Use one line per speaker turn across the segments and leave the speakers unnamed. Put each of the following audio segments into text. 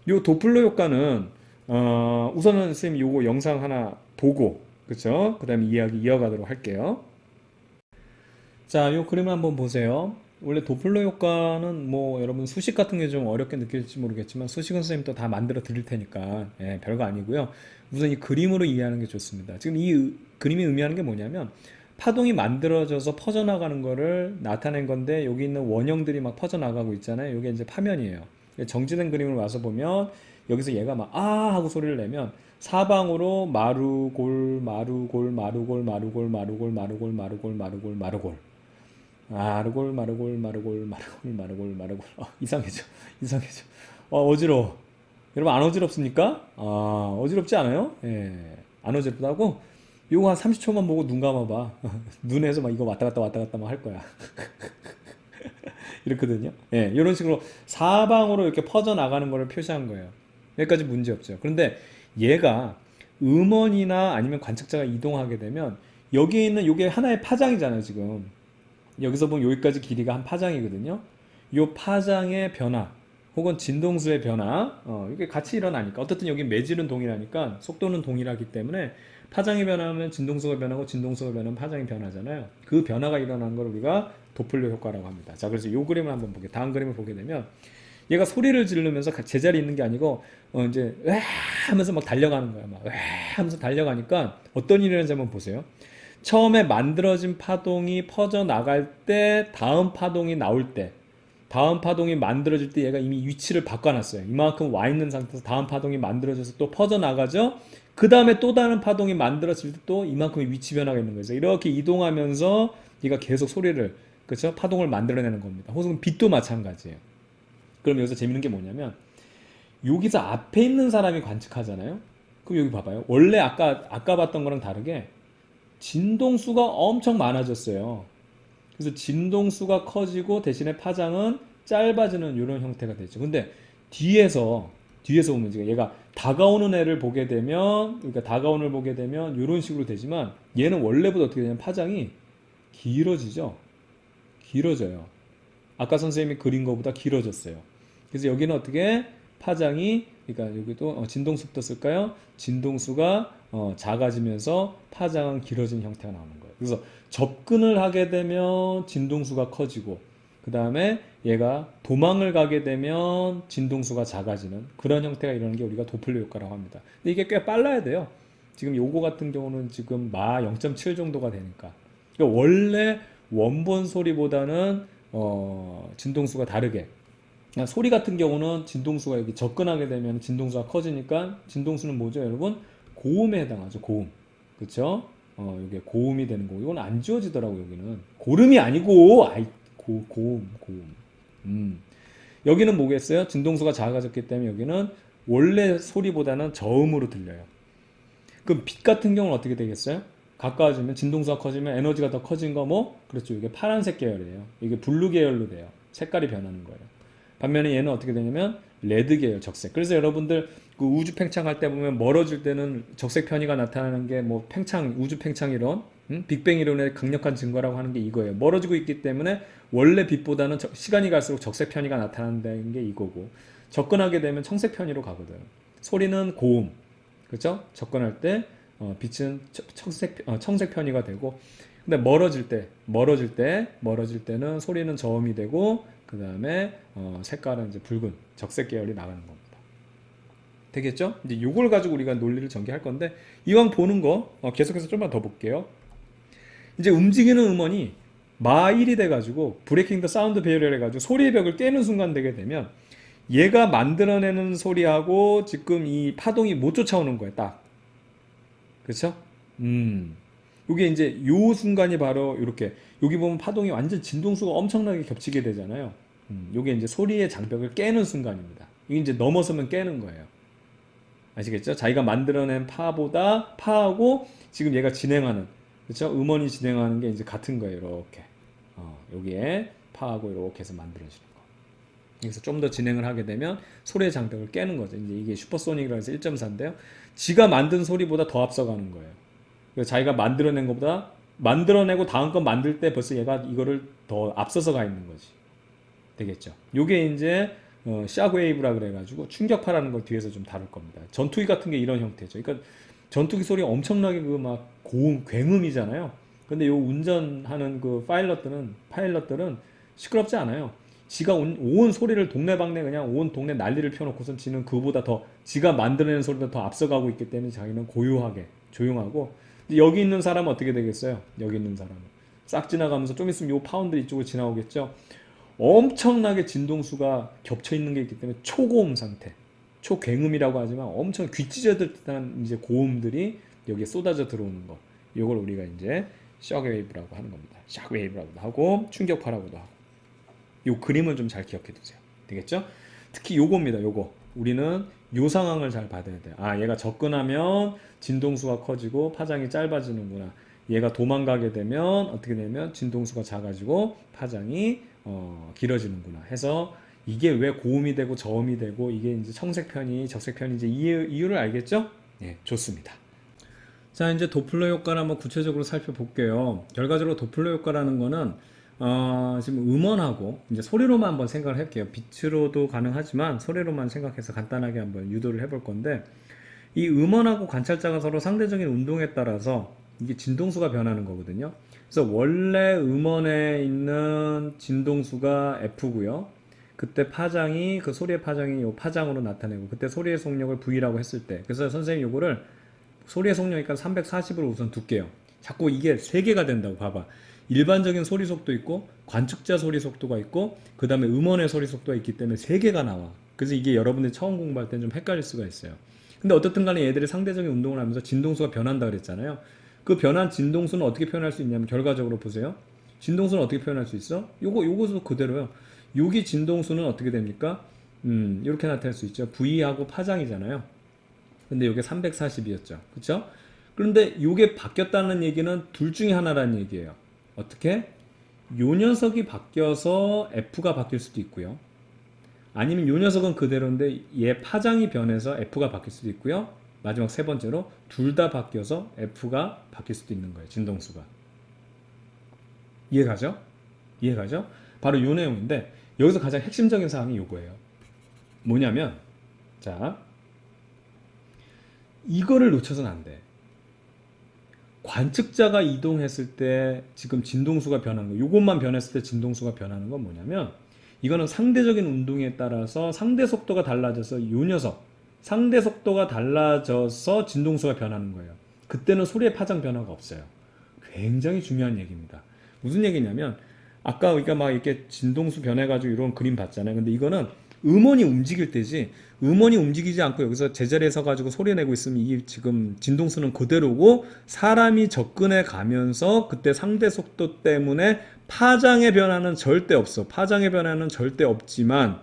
요 도플러 효과는 우선은 선생님 요거 영상 하나 보고 그쵸? 그 다음에 이야기 이어가도록 할게요. 자, 요 그림을 한번 보세요. 원래 도플러 효과는 뭐 여러분 수식 같은 게 좀 어렵게 느낄지 모르겠지만 수식은 선생님 또 다 만들어 드릴 테니까 예, 별거 아니고요. 우선 이 그림으로 이해하는 게 좋습니다. 지금 그림이 의미하는 게 뭐냐면 파동이 만들어져서 퍼져나가는 거를 나타낸 건데 여기 있는 원형들이 막 퍼져나가고 있잖아요. 이게 이제 파면이에요. 정지된 그림을 와서 보면 여기서 얘가 막 아 하고 소리를 내면 사방으로 마루골 마루골 마루골 마루골 마루골 마루골 마루골 마루골 마루골 마르골 마르골 마르골 마르골 마르골 마르골 이상해져 이상해져 어지러워 여러분 안 어지럽습니까? 어지럽지 않아요? 예, 안 어지럽다고? 요거 한 30초만 보고 눈 감아봐 눈에서 막 이거 왔다 갔다 왔다 갔다 막 할 거야 이렇거든요 예, 이런 식으로 사방으로 이렇게 퍼져나가는 거를 표시한 거예요 여기까지 문제 없죠 그런데 얘가 음원이나 아니면 관측자가 이동하게 되면 여기에 있는 요게 하나의 파장이잖아요 지금 여기서 보면 여기까지 길이가 한 파장이거든요. 이 파장의 변화 혹은 진동수의 변화 이게 같이 일어나니까 어쨌든 여기 매질은 동일하니까 속도는 동일하기 때문에 파장이 변하면 진동수가 변하고 진동수가 변하면 파장이 변하잖아요. 그 변화가 일어나는 걸 우리가 도플러 효과라고 합니다. 자, 그래서 이 그림을 한번 보게 다음 그림을 보게 되면 얘가 소리를 지르면서 제자리에 있는 게 아니고 이제 와 하면서 막 달려가는 거야. 막 와 하면서 달려가니까 어떤 일이 일어나는지 한번 보세요. 처음에 만들어진 파동이 퍼져나갈 때 다음 파동이 나올 때 다음 파동이 만들어질 때 얘가 이미 위치를 바꿔놨어요. 이만큼 와 있는 상태에서 다음 파동이 만들어져서 또 퍼져나가죠. 그 다음에 또 다른 파동이 만들어질 때 또 이만큼의 위치 변화가 있는 거죠. 이렇게 이동하면서 얘가 계속 소리를 그렇죠? 파동을 만들어내는 겁니다. 혹은 빛도 마찬가지예요. 그럼 여기서 재밌는 게 뭐냐면 여기서 앞에 있는 사람이 관측하잖아요. 그럼 여기 봐봐요. 원래 아까 봤던 거랑 다르게 진동수가 엄청 많아졌어요. 그래서 진동수가 커지고 대신에 파장은 짧아지는 이런 형태가 되죠. 근데 뒤에서 보면 지금 얘가 다가오는 애를 보게 되면 그러니까 다가오는 애를 보게 되면 이런 식으로 되지만 얘는 원래보다 어떻게 되냐면 파장이 길어지죠. 길어져요. 아까 선생님이 그린 것보다 길어졌어요. 그래서 여기는 어떻게 파장이 그러니까 여기도 진동수부터 쓸까요? 진동수가 작아지면서 파장은 길어진 형태가 나오는 거예요. 그래서 접근을 하게 되면 진동수가 커지고 그 다음에 얘가 도망을 가게 되면 진동수가 작아지는 그런 형태가 이러는 게 우리가 도플러 효과라고 합니다. 근데 이게 꽤 빨라야 돼요. 지금 요거 같은 경우는 지금 마 0.7 정도가 되니까. 그러니까 원래 원본 소리보다는 진동수가 다르게 그러니까 소리 같은 경우는 진동수가 여기 접근하게 되면 진동수가 커지니까 진동수는 뭐죠 여러분? 고음에 해당하죠 고음 그쵸? 이게 고음이 되는 거고 이건 안 지워지더라고 여기는 고름이 아니고 아이 고음 여기는 뭐겠어요? 진동수가 작아졌기 때문에 여기는 원래 소리보다는 저음으로 들려요 그럼 빛 같은 경우는 어떻게 되겠어요? 가까워지면 진동수가 커지면 에너지가 더 커진 거 뭐? 그렇죠. 이게 파란색 계열이에요. 이게 블루 계열로 돼요. 색깔이 변하는 거예요. 반면에 얘는 어떻게 되냐면 레드 계열 적색. 그래서 여러분들 그 우주 팽창할 때 보면 멀어질 때는 적색 편이가 나타나는 게 뭐 팽창, 우주 팽창 이론, 빅뱅 이론의 강력한 증거라고 하는 게 이거예요. 멀어지고 있기 때문에 원래 빛보다는 시간이 갈수록 적색 편이가 나타난다는 게 이거고 접근하게 되면 청색 편이로 가거든. 소리는 고음, 그렇죠? 접근할 때 빛은 청색 편이가 되고 근데 멀어질 때는 소리는 저음이 되고 그 다음에 색깔은 이제 붉은 적색 계열이 나가는 겁니다. 되겠죠? 이제 이걸 가지고 우리가 논리를 전개할 건데 이왕 보는 거 계속해서 좀만 더 볼게요. 이제 움직이는 음원이 마1이 돼가지고 브레이킹 더 사운드 베리어 해가지고 소리의 벽을 깨는 순간 되게 되면 얘가 만들어내는 소리하고 지금 이 파동이 못 쫓아오는 거예요. 딱. 그렇죠? 이게 이제 요 순간이 바로 이렇게 여기 보면 파동이 완전 진동수가 엄청나게 겹치게 되잖아요. 요게 이제 소리의 장벽을 깨는 순간입니다. 이게 이제 넘어서면 깨는 거예요. 아시겠죠? 자기가 만들어낸 파보다 파하고 지금 얘가 진행하는 그렇죠? 음원이 진행하는 게 이제 같은 거예요. 이렇게 여기에 파하고 이렇게 해서 만들어지는 거. 그래서 좀 더 진행을 하게 되면 소리의 장벽을 깨는 거죠. 이제 이게 슈퍼소닉이라고 해서 1.4인데요. 지가 만든 소리보다 더 앞서가는 거예요. 그래서 자기가 만들어낸 것보다 만들어내고 다음 건 만들 때 벌써 얘가 이거를 더 앞서서 가 있는 거지. 되겠죠. 요게 이제 샥웨이브라 그래가지고 충격파라는 걸 뒤에서 좀 다룰 겁니다. 전투기 같은 게 이런 형태죠. 그러니까 전투기 소리가 엄청나게 그 막 고음, 굉음이잖아요. 근데 요 운전하는 그 파일럿들은 시끄럽지 않아요. 지가 온 소리를 동네방네 그냥 온 동네 난리를 펴놓고선 지는 그보다 더 지가 만들어내는 소리보다 더 앞서가고 있기 때문에 자기는 고요하게 조용하고 여기 있는 사람은 어떻게 되겠어요? 여기 있는 사람은 싹 지나가면서 좀 있으면 요 파운드 이쪽으로 지나오겠죠. 엄청나게 진동수가 겹쳐 있는 게 있기 때문에 초고음 상태, 초괴음이라고 하지만 엄청 귀 찢어질 듯한 이제 고음들이 여기에 쏟아져 들어오는 거. 이걸 우리가 이제 샥웨이브라고 하는 겁니다. 샥웨이브라고도 하고 충격파라고도 하고. 요 그림은 좀 잘 기억해 두세요. 되겠죠? 특히 요겁니다. 요거. 우리는 요 상황을 잘 받아야 돼요. 아, 얘가 접근하면 진동수가 커지고 파장이 짧아지는구나. 얘가 도망가게 되면 어떻게 되면 진동수가 작아지고 파장이 길어지는구나 해서 이게 왜 고음이 되고 저음이 되고 이게 이제 청색편이 적색편이 이제 이유를 알겠죠? 네, 좋습니다. 자, 이제 도플러 효과를 한번 구체적으로 살펴볼게요. 결과적으로 도플러 효과라는 거는 지금 음원하고 이제 소리로만 한번 생각을 할게요. 빛으로도 가능하지만 소리로만 생각해서 간단하게 한번 유도를 해볼 건데 이 음원하고 관찰자가 서로 상대적인 운동에 따라서 이게 진동수가 변하는 거거든요. 그래서 원래 음원에 있는 진동수가 F고요. 그때 파장이 그 소리의 파장이 요 파장으로 나타내고 그때 소리의 속력을 V라고 했을 때 그래서 선생님 요거를 소리의 속력이니까 340으로 우선 둘게요. 자꾸 이게 3개가 된다고 봐봐. 일반적인 소리 속도 있고 관측자 소리 속도가 있고 그 다음에 음원의 소리 속도가 있기 때문에 3개가 나와. 그래서 이게 여러분들이 처음 공부할 때는 좀 헷갈릴 수가 있어요. 근데 어떻든 간에 얘들이 상대적인 운동을 하면서 진동수가 변한다 그랬잖아요. 그 변한 진동수는 어떻게 표현할 수 있냐면 결과적으로 보세요. 진동수는 어떻게 표현할 수 있어? 요거도 그대로요. 여기 진동수는 어떻게 됩니까? 이렇게 나타낼 수 있죠. V하고 파장이잖아요. 근데 이게 340이었죠. 그쵸? 그런데 이게 바뀌었다는 얘기는 둘 중에 하나라는 얘기예요. 어떻게? 요 녀석이 바뀌어서 F가 바뀔 수도 있고요. 아니면 요 녀석은 그대로인데 얘 파장이 변해서 F가 바뀔 수도 있고요. 마지막 세 번째로 둘 다 바뀌어서 F가 바뀔 수도 있는 거예요. 진동수가. 이해가죠? 이해가죠? 바로 요 내용인데 여기서 가장 핵심적인 사항이 요거예요. 뭐냐면 자 이거를 놓쳐서는 안 돼. 관측자가 이동했을 때 지금 진동수가 변하는 거, 이것만 변했을 때 진동수가 변하는 건 뭐냐면 이거는 상대적인 운동에 따라서 상대 속도가 달라져서 요 녀석 상대 속도가 달라져서 진동수가 변하는 거예요. 그때는 소리의 파장 변화가 없어요. 굉장히 중요한 얘기입니다. 무슨 얘기냐면 아까 우리가 막 이렇게 진동수 변해가지고 이런 그림 봤잖아요. 근데 이거는 음원이 움직일 때지 음원이 움직이지 않고 여기서 제자리에 서가지고 소리 내고 있으면 이게 지금 진동수는 그대로고 사람이 접근해 가면서 그때 상대 속도 때문에 파장의 변화는 절대 없어. 파장의 변화는 절대 없지만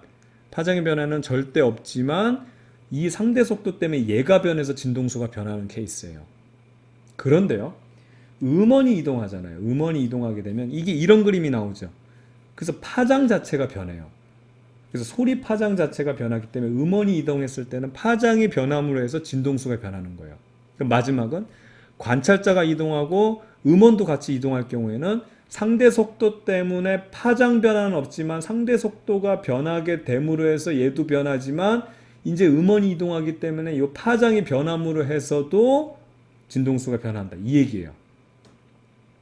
이 상대 속도 때문에 얘가 변해서 진동수가 변하는 케이스예요. 그런데요. 음원이 이동하잖아요. 음원이 이동하게 되면 이게 이런 그림이 나오죠. 그래서 파장 자체가 변해요. 그래서 소리 파장 자체가 변하기 때문에 음원이 이동했을 때는 파장이 변함으로 해서 진동수가 변하는 거예요. 그럼 마지막은 관찰자가 이동하고 음원도 같이 이동할 경우에는 상대 속도 때문에 파장 변화는 없지만 상대 속도가 변하게 됨으로 해서 얘도 변하지만 이제 음원이 이동하기 때문에 이 파장이 변함으로 해서도 진동수가 변한다. 이 얘기예요.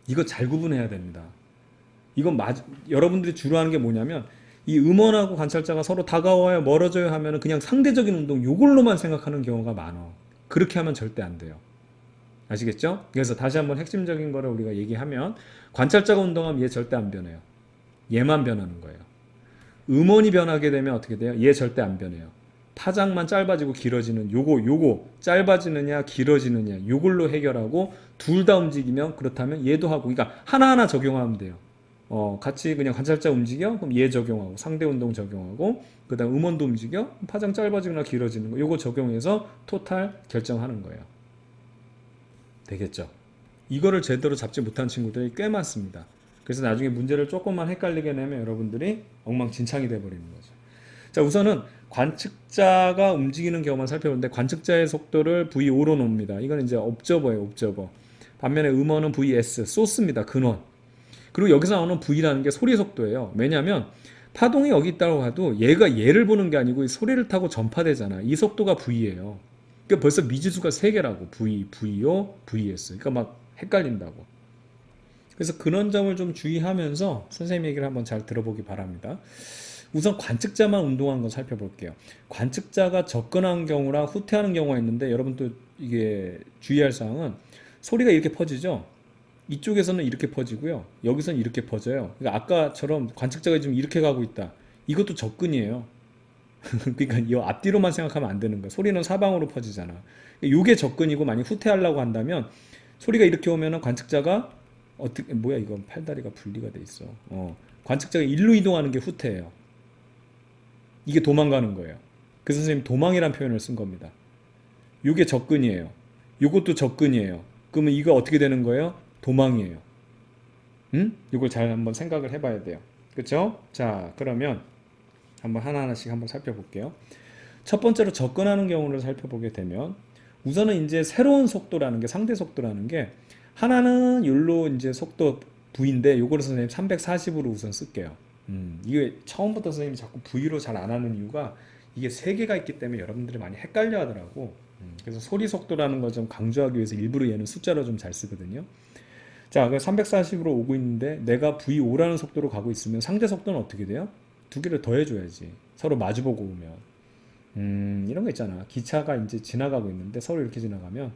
이거 잘 구분해야 됩니다. 이건 여러분들이 주로 하는 게 뭐냐면 이 음원하고 관찰자가 서로 다가와요, 멀어져요 하면은 그냥 상대적인 운동 요걸로만 생각하는 경우가 많아. 그렇게 하면 절대 안 돼요. 아시겠죠? 그래서 다시 한번 핵심적인 거를 우리가 얘기하면 관찰자가 운동하면 얘 절대 안 변해요. 얘만 변하는 거예요. 음원이 변하게 되면 어떻게 돼요? 얘 절대 안 변해요. 파장만 짧아지고 길어지는 요거 짧아지느냐 길어지느냐 요걸로 해결하고 둘 다 움직이면 그렇다면 얘도 하고 그러니까 하나하나 적용하면 돼요. 같이 그냥 관찰자 움직여? 그럼 얘 적용하고 상대 운동 적용하고 그 다음 음원도 움직여? 파장 짧아지거나 길어지는 거 요거 적용해서 토탈 결정하는 거예요. 되겠죠? 이거를 제대로 잡지 못한 친구들이 꽤 많습니다. 그래서 나중에 문제를 조금만 헷갈리게 내면 여러분들이 엉망진창이 돼버리는 거죠. 자, 우선은 관측자가 움직이는 경우만 살펴보는데 관측자의 속도를 V5로 놓습니다. 이건 이제 옵저버예요, 옵저버. 반면에 음원은 VS, 소스입니다, 근원. 그리고 여기서 나오는 V라는 게 소리 속도예요. 왜냐하면 파동이 여기 있다고 해도 얘가 얘를 보는 게 아니고 이 소리를 타고 전파되잖아. 이 속도가 V예요. 그러니까 벌써 미지수가 3개라고. V, VO, VS. 그러니까 막 헷갈린다고. 그래서 그런 점을 좀 주의하면서 선생님 얘기를 한번 잘 들어보기 바랍니다. 우선 관측자만 운동하는 거 살펴볼게요. 관측자가 접근하는 경우랑 후퇴하는 경우가 있는데 여러분도 이게 주의할 사항은 소리가 이렇게 퍼지죠. 이쪽에서는 이렇게 퍼지고요. 여기서는 이렇게 퍼져요. 그러니까 아까처럼 관측자가 지금 이렇게 가고 있다. 이것도 접근이에요. 그러니까 이 앞뒤로만 생각하면 안 되는 거야. 소리는 사방으로 퍼지잖아. 이게 접근이고 만약 후퇴하려고 한다면 소리가 이렇게 오면은 관측자가 어떻게 뭐야 이건 팔다리가 분리가 돼 있어. 관측자가 일로 이동하는 게 후퇴예요. 이게 도망가는 거예요. 그래서 선생님 도망이란 표현을 쓴 겁니다. 이게 접근이에요. 이것도 접근이에요. 그러면 이거 어떻게 되는 거예요? 도망이에요. 응? 이걸 잘 한번 생각을 해봐야 돼요. 그렇죠? 자, 그러면 한번 하나하나씩 한번 살펴볼게요. 첫 번째로 접근하는 경우를 살펴보게 되면 우선은 이제 새로운 속도라는 게 상대 속도라는 게 하나는 율로 이제 속도 V인데 요거를 선생님 340으로 우선 쓸게요. 이게 처음부터 선생님이 자꾸 V로 잘 안 하는 이유가 이게 3개가 있기 때문에 여러분들이 많이 헷갈려 하더라고. 그래서 소리 속도라는 걸 좀 강조하기 위해서 일부러 얘는 숫자로 좀 잘 쓰거든요. 자, 340으로 오고 있는데 내가 V5라는 속도로 가고 있으면 상대 속도는 어떻게 돼요? 두 개를 더해줘야지. 서로 마주보고 오면. 이런 거 있잖아. 기차가 이제 지나가고 있는데 서로 이렇게 지나가면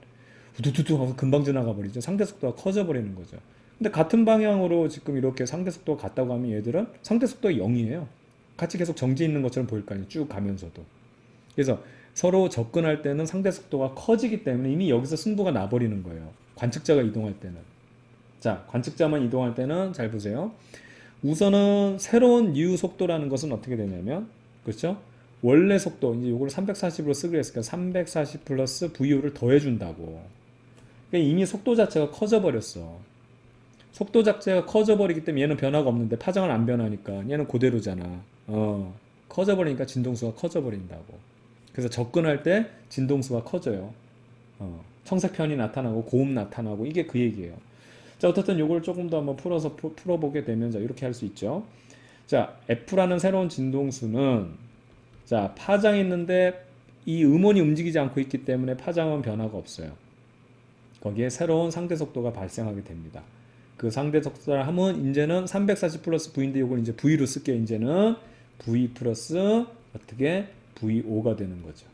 우두두두 하고 금방 지나가 버리죠. 상대 속도가 커져 버리는 거죠. 근데 같은 방향으로 지금 이렇게 상대 속도가 같다고 하면 얘들은 상대 속도가 0이에요. 같이 계속 정지 있는 것처럼 보일 거 아니에요. 쭉 가면서도. 그래서 서로 접근할 때는 상대 속도가 커지기 때문에 이미 여기서 승부가 나버리는 거예요. 관측자가 이동할 때는. 자, 관측자만 이동할 때는 잘 보세요. 우선은 새로운 u 속도라는 것은 어떻게 되냐면, 그렇죠? 원래 속도, 이제 이걸 340으로 쓰기로 했으니까 340 플러스 VO를 더해준다고. 그러니까 이미 속도 자체가 커져 버렸어. 속도 자체가 커져 버리기 때문에 얘는 변화가 없는데 파장은 안 변하니까 얘는 그대로잖아. 커져 버리니까 진동수가 커져 버린다고. 그래서 접근할 때 진동수가 커져요. 청색편이 나타나고 고음 나타나고 이게 그 얘기예요. 자, 어쨌든 요걸 조금 더 한번 풀어보게 되면 자, 이렇게 할 수 있죠. 자, F라는 새로운 진동수는 자, 파장이 있는데 이 음원이 움직이지 않고 있기 때문에 파장은 변화가 없어요. 거기에 새로운 상대 속도가 발생하게 됩니다. 그 상대 속도를 하면 이제는 340 플러스 V인데 요걸 이제 V로 쓸게요. 이제는 V 플러스 어떻게 VO가 되는 거죠.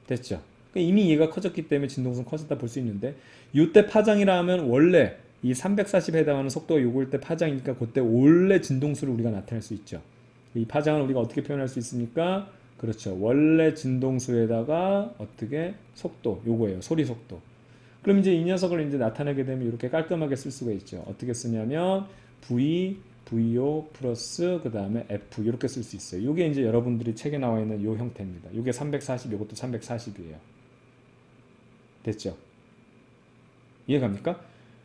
됐죠? 그러니까 이미 얘가 커졌기 때문에 진동수는 커졌다 볼 수 있는데 이때 파장이라 하면 원래 이 340에 해당하는 속도가 요걸 때 파장이니까 그때 원래 진동수를 우리가 나타낼 수 있죠. 이 파장을 우리가 어떻게 표현할 수 있습니까? 그렇죠. 원래 진동수에다가 어떻게 속도 요거예요. 소리 속도. 그럼 이제 이 녀석을 이제 나타내게 되면 이렇게 깔끔하게 쓸 수가 있죠. 어떻게 쓰냐면 V, VO 플러스 그 다음에 F 이렇게 쓸 수 있어요. 이게 이제 여러분들이 책에 나와 있는 요 형태입니다. 이게 340, 이것도 340이에요. 됐죠? 이해갑니까?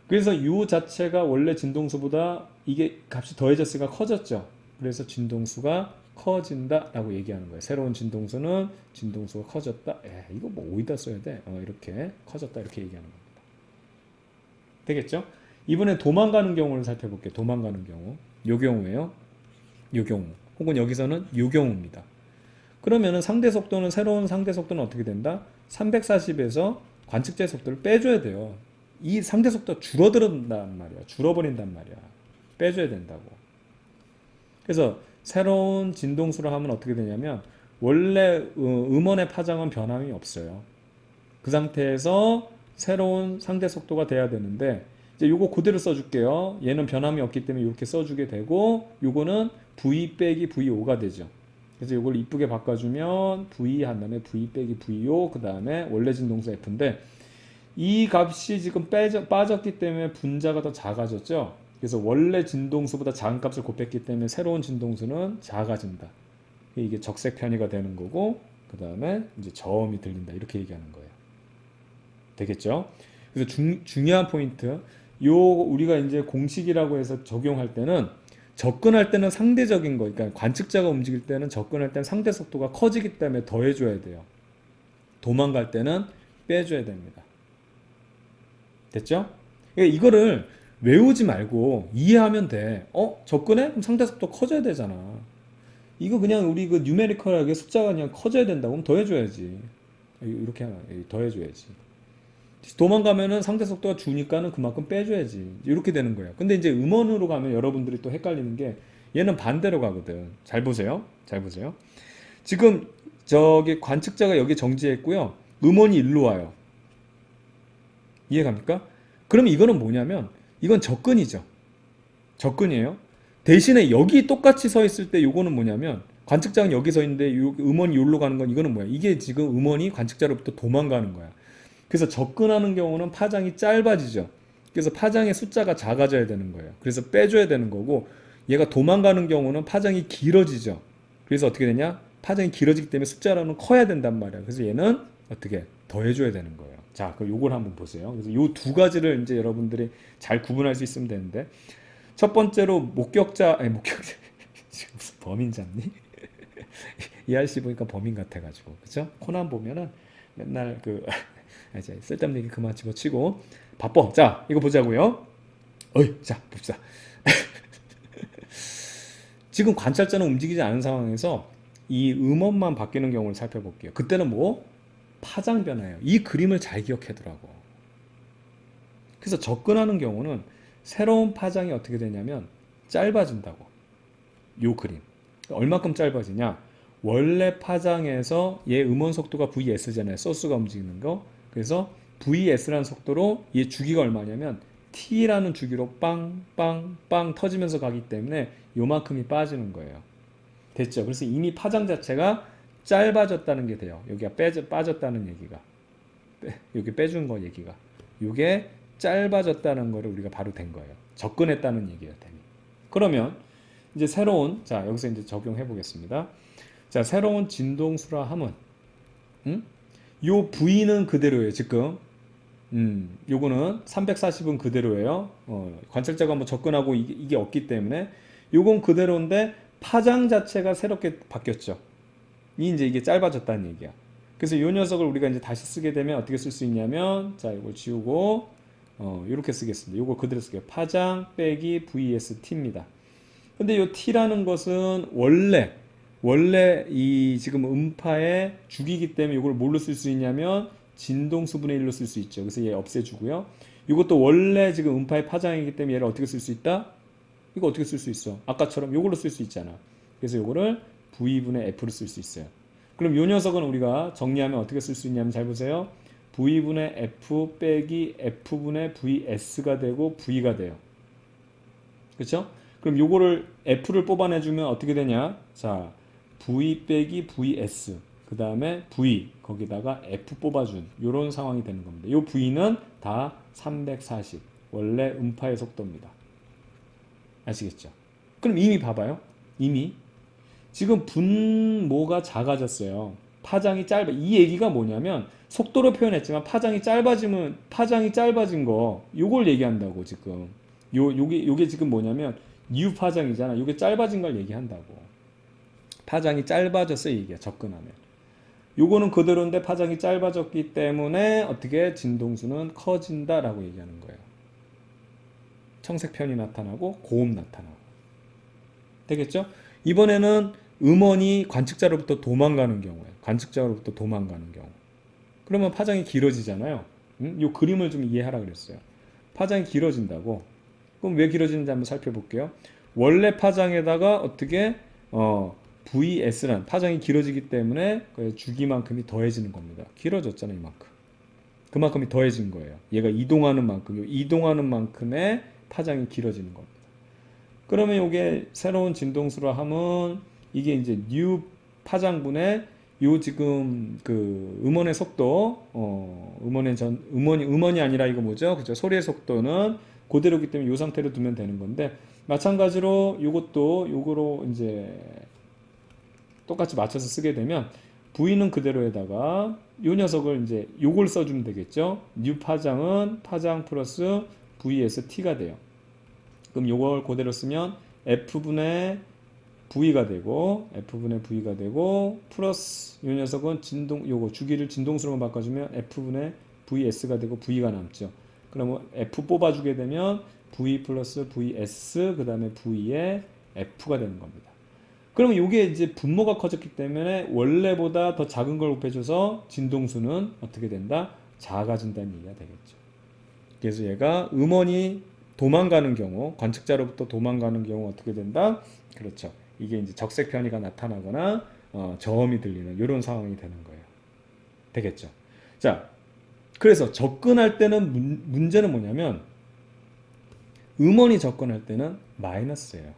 그래서 U 자체가 원래 진동수보다 이게 값이 더해졌으니까 커졌죠. 그래서 진동수가 커진다 라고 얘기하는 거예요. 새로운 진동수는 진동수가 커졌다. 이거 뭐 어디다 써야 돼? 이렇게 커졌다 이렇게 얘기하는 겁니다. 되겠죠? 이번에 도망가는 경우를 살펴볼게요. 도망가는 경우. 요 경우에요. 요 경우. 혹은 여기서는 요 경우입니다. 그러면은 상대 속도는 새로운 상대 속도는 어떻게 된다? 340에서 관측자의 속도를 빼줘야 돼요. 이 상대 속도가 줄어든단 말이야. 줄어버린단 말이야. 빼줘야 된다고. 그래서 새로운 진동수를 하면 어떻게 되냐면 원래 음원의 파장은 변함이 없어요. 그 상태에서 새로운 상대 속도가 돼야 되는데 이제 요거 그대로 써줄게요. 얘는 변함이 없기 때문에 이렇게 써주게 되고 요거는 V 빼기 VO가 되죠. 그래서 이걸 이쁘게 바꿔주면 V 한 다음에 V 빼기 VO 그 다음에 원래 진동수 F인데 이 값이 지금 빠졌기 때문에 분자가 더 작아졌죠. 그래서 원래 진동수보다 작은 값을 곱했기 때문에 새로운 진동수는 작아진다. 이게 적색 편의가 되는 거고 그 다음에 이제 저음이 들린다 이렇게 얘기하는 거예요. 되겠죠? 그래서 중요한 포인트 요 우리가 이제 공식이라고 해서 적용할 때는 접근할 때는 상대적인 거 그러니까 관측자가 움직일 때는 접근할 때는 상대 속도가 커지기 때문에 더해줘야 돼요. 도망갈 때는 빼줘야 됩니다. 됐죠? 그러니까 이거를 외우지 말고 이해하면 돼. 접근해? 그럼 상대 속도 커져야 되잖아. 이거 그냥 우리 그 뉴메리컬하게 숫자가 그냥 커져야 된다고 하면 더해줘야지. 이렇게 더해줘야지. 도망가면은 상대 속도가 주니까는 그만큼 빼줘야지. 이렇게 되는 거야. 근데 이제 음원으로 가면 여러분들이 또 헷갈리는 게 얘는 반대로 가거든. 잘 보세요. 잘 보세요. 지금 저기 관측자가 여기 정지했고요. 음원이 일로 와요. 이해갑니까? 그러면 이거는 뭐냐면 이건 접근이죠. 접근이에요. 대신에 여기 똑같이 서 있을 때 요거는 뭐냐면 관측자는 여기 서 있는데 음원이 여기로 가는 건 이거는 뭐야? 이게 지금 음원이 관측자로부터 도망가는 거야. 그래서 접근하는 경우는 파장이 짧아지죠. 그래서 파장의 숫자가 작아져야 되는 거예요. 그래서 빼줘야 되는 거고 얘가 도망가는 경우는 파장이 길어지죠. 그래서 어떻게 되냐? 파장이 길어지기 때문에 숫자로는 커야 된단 말이야. 그래서 얘는 어떻게 더해줘야 되는 거예요. 자, 그럼 요걸 한번 보세요. 그래서 요 두 가지를 이제 여러분들이 잘 구분할 수 있으면 되는데 첫 번째로 목격자, 아니 목격자 지금 무슨 범인 잡니? 이 아저씨 보니까 범인 같아가지고 그죠? 코난 보면은 맨날 그 이제 쓸데없는 얘기 그만 집어치고 바빠. 자, 이거 보자고요. 어이, 자 봅시다. 지금 관찰자는 움직이지 않은 상황에서 이 음원만 바뀌는 경우를 살펴볼게요. 그때는 뭐? 파장 변화예요. 이 그림을 잘 기억하더라고. 그래서 접근하는 경우는 새로운 파장이 어떻게 되냐면 짧아진다고. 요 그림. 얼마큼 짧아지냐? 원래 파장에서 얘 음원 속도가 VS잖아요. 소스가 움직이는 거. 그래서 VS라는 속도로 얘 주기가 얼마냐면 T라는 주기로 빵빵빵 터지면서 가기 때문에 요만큼이 빠지는 거예요. 됐죠? 그래서 이미 파장 자체가 짧아졌다는 게 돼요. 여기가 빠졌다는 얘기가. 여기 빼준 거 얘기가. 이게 짧아졌다는 거를 우리가 바로 된 거예요. 접근했다는 얘기가 되니. 그러면 이제 새로운, 자, 여기서 이제 적용해 보겠습니다. 자, 새로운 진동수라 함은, 요 V는 그대로예요, 지금. 요거는 340은 그대로예요. 관찰자가 뭐 접근하고 이게 없기 때문에 요건 그대로인데 파장 자체가 새롭게 바뀌었죠. 이제 이게 짧아졌다는 얘기야. 그래서 이 녀석을 우리가 이제 다시 쓰게 되면 어떻게 쓸 수 있냐면, 자, 이걸 지우고 이렇게 쓰겠습니다. 이걸 그대로 쓸게요. 파장 빼기 vs t입니다. 근데 이 t라는 것은 원래 이 지금 음파의 주기이기 때문에 이걸 뭘로 쓸 수 있냐면 진동수분의 1로 쓸 수 있죠. 그래서 얘 없애주고요. 이것도 원래 지금 음파의 파장이기 때문에 얘를 어떻게 쓸 수 있다? 이거 어떻게 쓸 수 있어? 아까처럼 이걸로 쓸 수 있잖아. 그래서 이거를 V분의 F로 쓸 수 있어요. 그럼 이 녀석은 우리가 정리하면 어떻게 쓸 수 있냐면 잘 보세요. V분의 F 빼기 F분의 VS가 되고 V가 돼요. 그렇죠? 그럼 요거를 F를 뽑아내주면 어떻게 되냐? 자, V 빼기 VS 그 다음에 V 거기다가 F 뽑아준 요런 상황이 되는 겁니다. 요 V는 다 340 원래 음파의 속도입니다. 아시겠죠? 그럼 이미 봐봐요. 이미 지금 분모가 작아졌어요. 파장이 짧아. 이 얘기가 뭐냐면 속도로 표현했지만 파장이 짧아진 거 요걸 얘기한다고 지금. 요게 지금 뭐냐면 뉴 파장이잖아. 요게 짧아진 걸 얘기한다고. 파장이 짧아졌어 얘기야. 접근하면. 요거는 그대로인데 파장이 짧아졌기 때문에 어떻게 진동수는 커진다라고 얘기하는 거예요. 청색편이 나타나고 고음 나타나고. 되겠죠? 이번에는 음원이 관측자로부터 도망가는 경우에 관측자로부터 도망가는 경우 그러면 파장이 길어지잖아요. 이 그림을 좀 이해하라 그랬어요. 파장이 길어진다고. 그럼 왜 길어지는지 한번 살펴볼게요. 원래 파장에다가 어떻게 VS란 파장이 길어지기 때문에 주기만큼이 더해지는 겁니다. 길어졌잖아요. 이만큼. 그만큼이 더해진 거예요. 얘가 이동하는 만큼 이동하는 만큼의 파장이 길어지는 겁니다. 그러면 이게 새로운 진동수라 함은 이게 이제 뉴 파장분의 요 지금 그 음원의 속도, 음원이 아니라 이거 뭐죠? 그죠? 소리의 속도는 그대로기 때문에 이 상태로 두면 되는 건데 마찬가지로 요것도 요거로 이제 똑같이 맞춰서 쓰게 되면 V는 그대로에다가 요 녀석을 이제 요걸 써주면 되겠죠? 뉴 파장은 파장 플러스 VS T가 돼요. 그럼 요걸 그대로 쓰면 F분의 V가 되고 플러스 요 녀석은 요거 주기를 진동수로만 바꿔주면 F분의 VS가 되고 V가 남죠. 그러면 F 뽑아주게 되면 V 플러스 VS 그 다음에 V의 F가 되는 겁니다. 그러면 이게 이제 분모가 커졌기 때문에 원래보다 더 작은 걸 곱해줘서 진동수는 어떻게 된다? 작아진다는 얘기가 되겠죠. 그래서 얘가 음원이 도망가는 경우, 관측자로부터 도망가는 경우 어떻게 된다? 그렇죠. 이게 이제 적색 변이가 나타나거나 저음이 들리는 이런 상황이 되는 거예요. 되겠죠. 자, 그래서 접근할 때는 문제는 뭐냐면 음원이 접근할 때는 마이너스예요.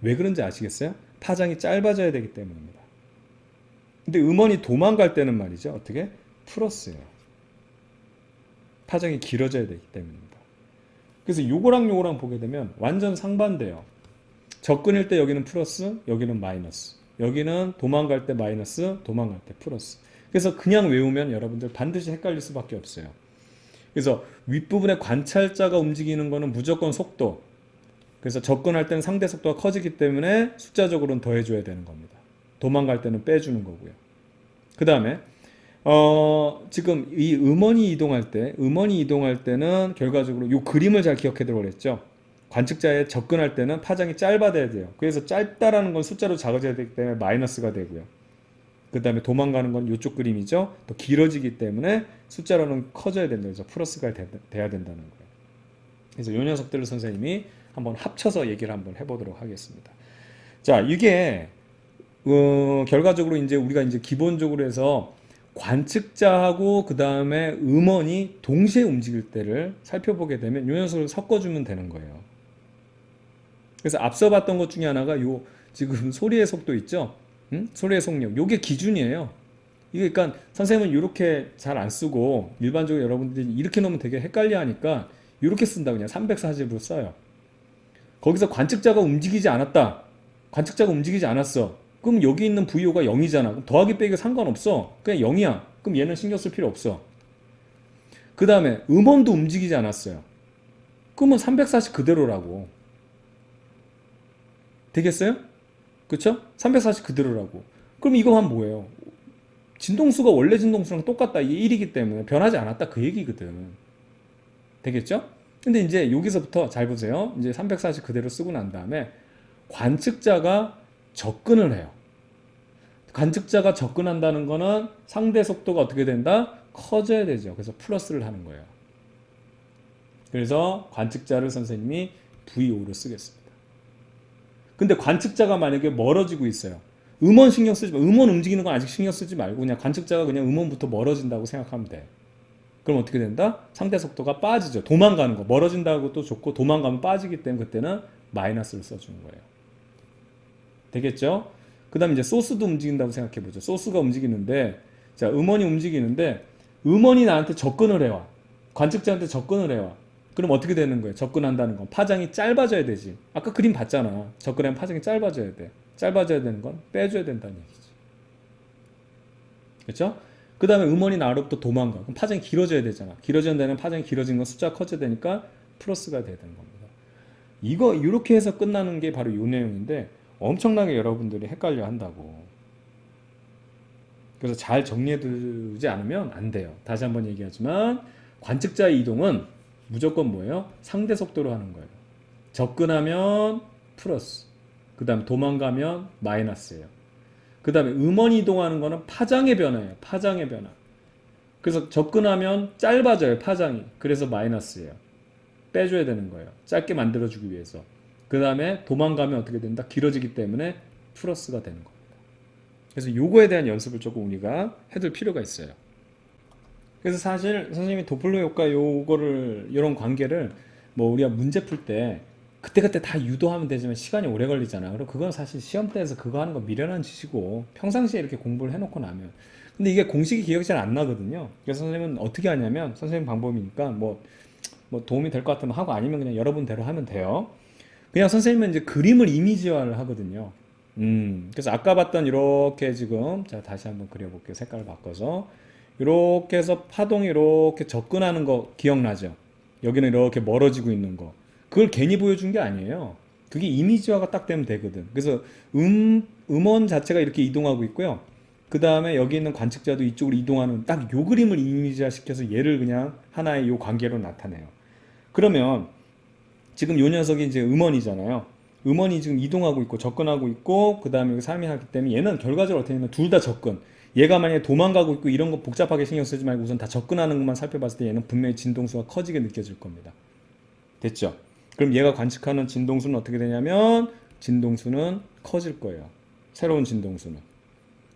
왜 그런지 아시겠어요? 파장이 짧아져야 되기 때문입니다. 근데 음원이 도망갈 때는 말이죠. 어떻게? 플러스예요. 파장이 길어져야 되기 때문입니다. 그래서 요거랑 요거랑 보게 되면 완전 상반돼요. 접근일 때 여기는 플러스, 여기는 마이너스. 여기는 도망갈 때 마이너스, 도망갈 때 플러스. 그래서 그냥 외우면 여러분들 반드시 헷갈릴 수밖에 없어요. 그래서 윗부분에 관찰자가 움직이는 거는 무조건 속도. 그래서 접근할 때는 상대 속도가 커지기 때문에 숫자적으로는 더해줘야 되는 겁니다. 도망갈 때는 빼주는 거고요. 그 다음에 지금 이 음원이 이동할 때는 결과적으로 이 그림을 잘 기억해 두라고 그랬죠. 관측자에 접근할 때는 파장이 짧아져야 돼요. 그래서 짧다라는 건 숫자로 작아져야 되기 때문에 마이너스가 되고요. 그 다음에 도망가는 건 이쪽 그림이죠. 더 길어지기 때문에 숫자로는 커져야 된다. 그래서 플러스가 돼야 된다는 거예요. 그래서 이 녀석들을 선생님이 한번 합쳐서 얘기를 한번 해보도록 하겠습니다. 자, 이게 결과적으로 이제 우리가 이제 기본적으로 해서 관측자하고 그 다음에 음원이 동시에 움직일 때를 살펴보게 되면 이 녀석을 섞어주면 되는 거예요. 그래서 앞서 봤던 것 중에 하나가 요 지금 소리의 속도 있죠? 소리의 속력. 요게 기준이에요. 이게 그러니까 선생님은 이렇게 잘 안 쓰고 일반적으로 여러분들이 이렇게 놓으면 되게 헷갈려 하니까 이렇게 쓴다. 그냥 340으로 써요. 거기서 관측자가 움직이지 않았다. 관측자가 움직이지 않았어. 그럼 여기 있는 VO가 0이잖아. 그럼 더하기 빼기 상관없어. 그냥 0이야. 그럼 얘는 신경 쓸 필요 없어. 그 다음에 음원도 움직이지 않았어요. 그러면 340 그대로라고. 되겠어요? 그쵸? 340 그대로라고. 그럼 이거만 뭐예요? 진동수가 원래 진동수랑 똑같다. 이게 1이기 때문에 변하지 않았다. 그 얘기거든. 되겠죠? 근데 이제 여기서부터 잘 보세요. 이제 340 그대로 쓰고 난 다음에 관측자가 접근을 해요. 관측자가 접근한다는 거는 상대 속도가 어떻게 된다? 커져야 되죠. 그래서 플러스를 하는 거예요. 그래서 관측자를 선생님이 VO로 쓰겠습니다. 근데 관측자가 만약에 멀어지고 있어요. 음원 신경 쓰지 마. 음원 움직이는 건 아직 신경 쓰지 말고 그냥 관측자가 그냥 음원부터 멀어진다고 생각하면 돼. 그럼 어떻게 된다? 상대 속도가 빠지죠. 도망가는 거. 멀어진다고 또 좋고 도망가면 빠지기 때문에 그때는 마이너스를 써주는 거예요. 되겠죠? 그 다음에 이제 소스도 움직인다고 생각해 보죠. 소스가 움직이는데, 자, 음원이 움직이는데, 음원이 나한테 접근을 해와. 관측자한테 접근을 해와. 그럼 어떻게 되는 거예요? 접근한다는 건 파장이 짧아져야 되지. 아까 그림 봤잖아. 접근하면 파장이 짧아져야 돼. 짧아져야 되는 건 빼줘야 된다는 얘기지. 그렇죠? 그 다음에 음원이 나로부터 도망가. 그럼 파장이 길어져야 되잖아. 길어져야 되는 파장이 길어진 건 숫자가 커져야 되니까 플러스가 돼야 되는 겁니다. 이거 이렇게 해서 끝나는 게 바로 이 내용인데 엄청나게 여러분들이 헷갈려 한다고. 그래서 잘 정리해 두지 않으면 안 돼요. 다시 한번 얘기하지만 관측자의 이동은 무조건 뭐예요? 상대 속도로 하는 거예요. 접근하면 플러스, 그 다음 도망가면 마이너스예요. 그 다음에 음원이 이동하는 거는 파장의 변화예요. 파장의 변화. 그래서 접근하면 짧아져요. 파장이. 그래서 마이너스예요. 빼줘야 되는 거예요. 짧게 만들어주기 위해서. 그 다음에 도망가면 어떻게 된다? 길어지기 때문에 플러스가 되는 겁니다. 그래서 요거에 대한 연습을 조금 우리가 해둘 필요가 있어요. 그래서 사실 선생님이 도플러 효과 요거를 이런 관계를 뭐 우리가 문제 풀 때 그때그때 다 유도하면 되지만 시간이 오래 걸리잖아. 그리고 그건 사실 시험 때에서 그거 하는 거 미련한 짓이고 평상시에 이렇게 공부를 해놓고 나면 근데 이게 공식이 기억이 잘 안 나거든요. 그래서 선생님은 어떻게 하냐면 선생님 방법이니까 뭐 도움이 될 것 같으면 하고 아니면 그냥 여러분대로 하면 돼요. 그냥 선생님은 이제 그림을 이미지화를 하거든요. 그래서 아까 봤던 이렇게 지금 자 다시 한번 그려볼게요. 색깔을 바꿔서 이렇게 해서 파동이 이렇게 접근하는 거 기억나죠? 여기는 이렇게 멀어지고 있는 거. 그걸 괜히 보여준 게 아니에요. 그게 이미지화가 딱 되면 되거든. 그래서 음원 자체가 이렇게 이동하고 있고요. 그 다음에 여기 있는 관측자도 이쪽으로 이동하는 딱 요 그림을 이미지화 시켜서 얘를 그냥 하나의 요 관계로 나타내요. 그러면 지금 요 녀석이 이제 음원이잖아요. 음원이 지금 이동하고 있고 접근하고 있고 그 다음에 여기 3이 하기 때문에 얘는 결과적으로 어떻게 되냐면 둘 다 접근. 얘가 만약에 도망가고 있고 이런 거 복잡하게 신경 쓰지 말고 우선 다 접근하는 것만 살펴봤을 때 얘는 분명히 진동수가 커지게 느껴질 겁니다. 됐죠? 그럼 얘가 관측하는 진동수는 어떻게 되냐면 진동수는 커질 거예요. 새로운 진동수는.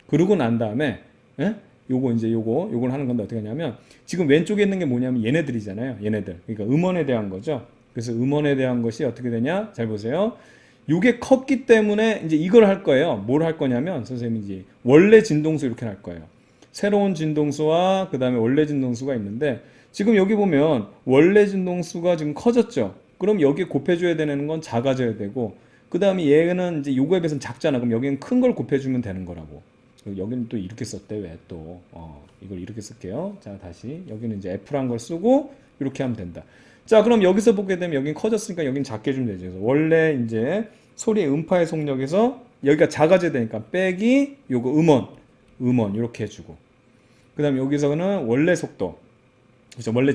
그러고 난 다음에 예? 요거 이제 요걸 하는 건데 어떻게 하냐면 지금 왼쪽에 있는 게 뭐냐면 얘네들이잖아요. 얘네들. 그러니까 음원에 대한 거죠. 그래서 음원에 대한 것이 어떻게 되냐? 잘 보세요. 요게 컸기 때문에 이제 이걸 할 거예요. 뭘 할 거냐면 선생님이 이제 원래 진동수 이렇게 할 거예요. 새로운 진동수와 그 다음에 원래 진동수가 있는데 지금 여기 보면 원래 진동수가 지금 커졌죠. 그럼 여기 곱해줘야 되는 건 작아져야 되고 그 다음에 얘는 이제 요거에 비해서는 작잖아. 그럼 여기는 큰 걸 곱해주면 되는 거라고. 여기는 또 이렇게 썼대. 왜 또 이걸 이렇게 쓸게요. 자, 다시 여기는 이제 F란 걸 쓰고 이렇게 하면 된다. 자, 그럼 여기서 보게 되면 여긴 커졌으니까 여긴 작게 해주면 되죠. 그래서 원래 이제 소리의 음파의 속력에서 여기가 작아져야 되니까 빼기 요거 음원 이렇게 해주고 그 다음에 여기서는 원래 속도 그렇죠. 원래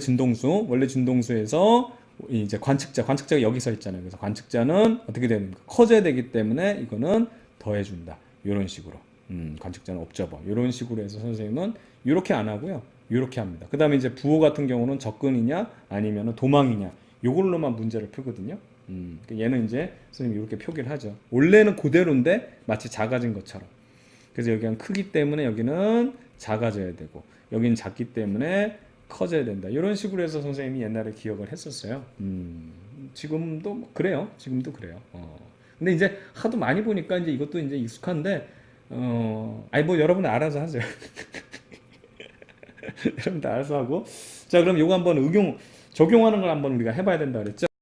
진동수에서 이제 관측자가 여기 서 있잖아요. 그래서 관측자는 어떻게 되는가? 커져야 되기 때문에 이거는 더해준다. 이런 식으로. 관측자는 옵저버. 이런 식으로 해서 선생님은 이렇게 안 하고요. 이렇게 합니다. 그 다음에 이제 부호 같은 경우는 접근이냐 아니면 도망이냐. 요걸로만 문제를 풀거든요. 얘는 이제 선생님이 이렇게 표기를 하죠. 원래는 그대로인데 마치 작아진 것처럼. 그래서 여기는 크기 때문에 여기는 작아져야 되고 여기는 작기 때문에 커져야 된다. 이런 식으로 해서 선생님이 옛날에 기억을 했었어요. 지금도 그래요. 지금도 그래요. 근데 이제 하도 많이 보니까 이제 이것도 이제 익숙한데, 아니 뭐 여러분 알아서 하세요. 여러분 다 알아서 하고. 자, 그럼 요거 한번 적용하는 걸 한번 우리가 해봐야 된다 그랬죠?